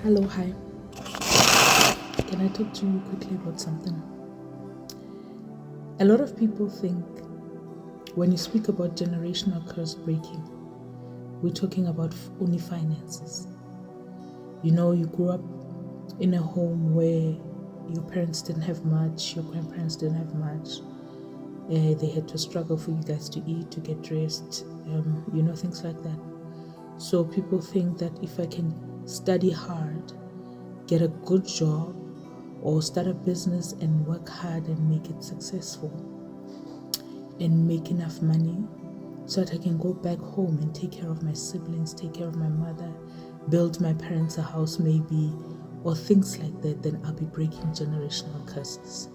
Hello, hi. Can I talk to you quickly about something? A lot of people think when you speak about generational curse breaking, we're talking about only finances. You know, you grew up in a home where your parents didn't have much, your grandparents didn't have much. They had to struggle for you guys to eat, to get dressed, things like that. So people think that if I can study hard, get a good job, or start a business and work hard and make it successful and make enough money so that I can go back home and take care of my siblings, take care of my mother, build my parents a house maybe, or things like that, then I'll be breaking generational curses.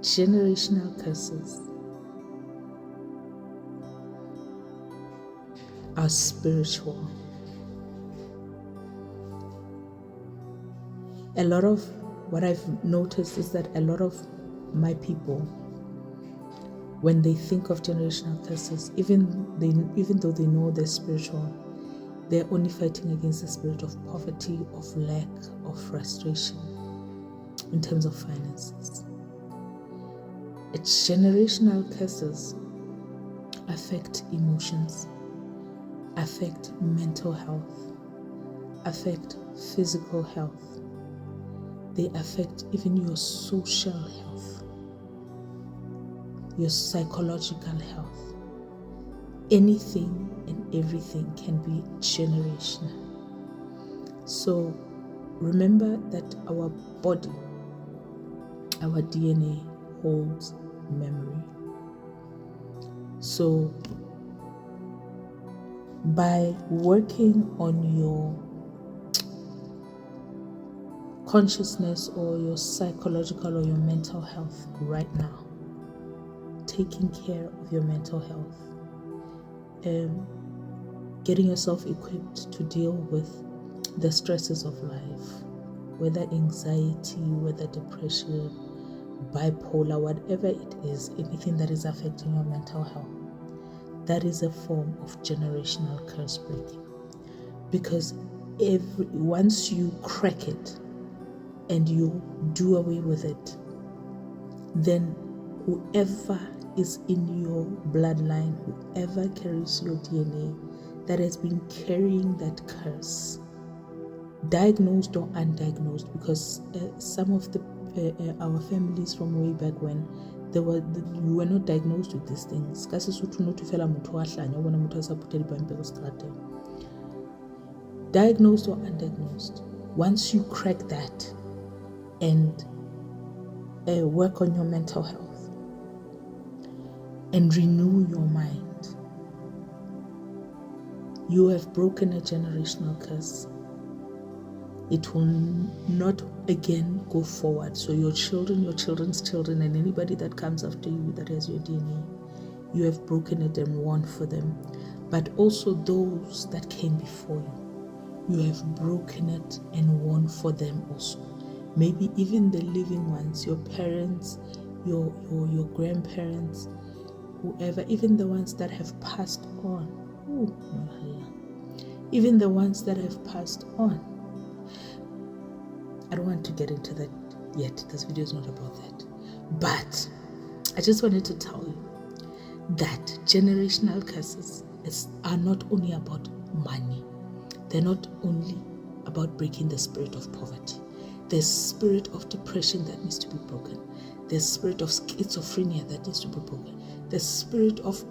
Generational curses are spiritual. A lot of what I've noticed is that a lot of my people, when they think of generational curses, even though they know they're spiritual, they're only fighting against the spirit of poverty, of lack, of frustration in terms of finances. Its generational curses affect emotions, affect mental health, affect physical health. They affect even your social health, your psychological health. Anything and everything can be generational. So remember that our body, our DNA holds memory. So by working on your consciousness or your psychological or your mental health right now, taking care of your mental health, getting yourself equipped to deal with the stresses of life, whether anxiety, whether depression, bipolar, whatever it is, anything that is affecting your mental health, that is a form of generational curse breaking. Because once you crack it and you do away with it, then whoever is in your bloodline, whoever carries your DNA, that has been carrying that curse, diagnosed or undiagnosed, because some of our families from way back when, we were not diagnosed with these things. Diagnosed or undiagnosed, once you crack that and work on your mental health and renew your mind, you have broken a generational curse. It will not again go forward. So your children, your children's children, and anybody that comes after you that has your DNA, you have broken it and won for them. But also those that came before you, you have broken it and won for them also. Maybe even the living ones, your parents, your grandparents, whoever, even the ones that have passed on. Even the ones that have passed on. I don't want to get into that yet. This video is not about that. But I just wanted to tell you that generational curses are not only about money. They're not only about breaking the spirit of poverty. There's spirit of depression that needs to be broken. There's spirit of schizophrenia that needs to be broken. There's spirit of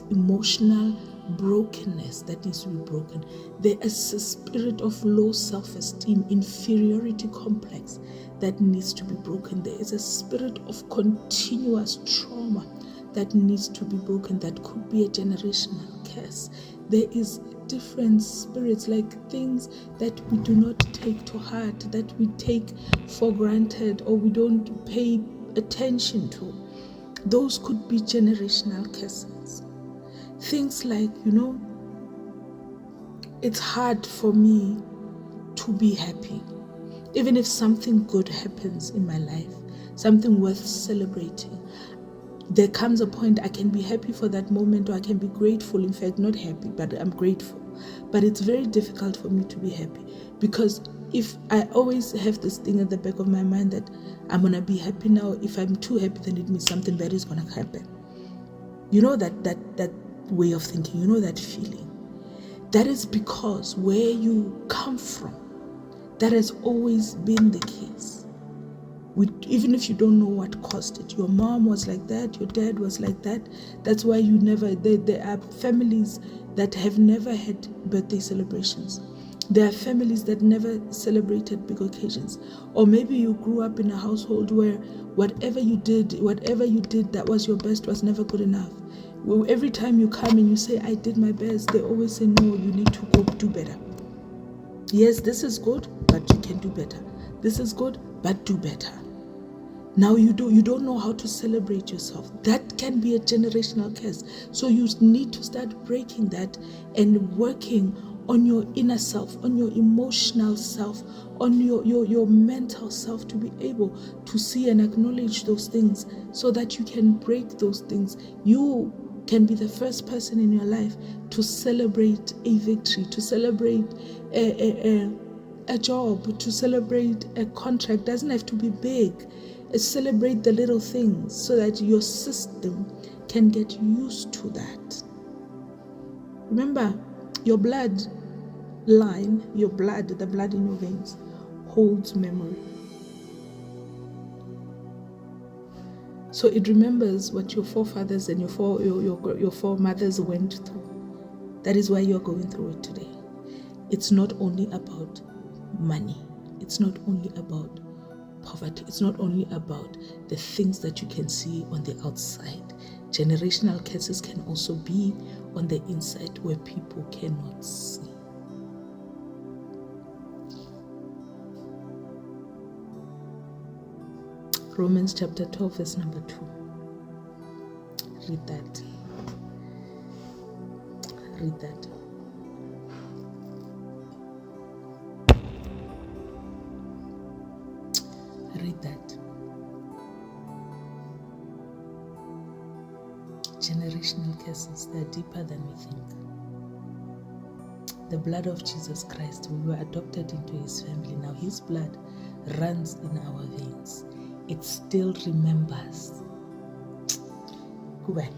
emotional brokenness that needs to be broken. There is a spirit of low self-esteem, inferiority complex that needs to be broken. There is a spirit of continuous trauma that needs to be broken. That could be a generational curse. There is different spirits, like things that we do not take to heart, that we take for granted or we don't pay attention to. Those could be generational curses. Things like, it's hard for me to be happy. Even if something good happens in my life, something worth celebrating, there comes a point I can be happy for that moment, or I can be grateful. In fact, not happy, but I'm grateful. But it's very difficult for me to be happy, because if I always have this thing at the back of my mind that I'm going to be happy now, if I'm too happy, then it means something bad is going to happen. You know that way of thinking, you know that feeling. That is because where you come from, that has always been the case. Even if you don't know what caused it, your mom was like that, your dad was like that. That's why there are families that have never had birthday celebrations. There are families that never celebrated big occasions. Or maybe you grew up in a household where whatever you did that was your best was never good enough. Well, every time you come and you say, I did my best, they always say, no, you need to go do better. Yes, this is good, but you can do better. This is good, but do better. Now you don't know how to celebrate yourself. That can be a generational curse. So you need to start breaking that and working on your inner self, on your emotional self, on your mental self, to be able to see and acknowledge those things so that you can break those things. You can be the first person in your life to celebrate a victory, to celebrate a job, to celebrate a contract. It doesn't have to be big. Celebrate the little things so that your system can get used to that. Remember, your blood line, the blood in your veins, holds memory. So it remembers what your forefathers and your foremothers went through. That is why you're going through it today. It's not only about money. It's not only about poverty. It's not only about the things that you can see on the outside. Generational curses can also be on the inside, where people cannot see. Romans chapter 12, verse number 2. Read that. Read that. Read that. Generational curses, they're deeper than we think. The blood of Jesus Christ, we were adopted into his family. Now his blood runs in our veins. It still remembers. Goodbye.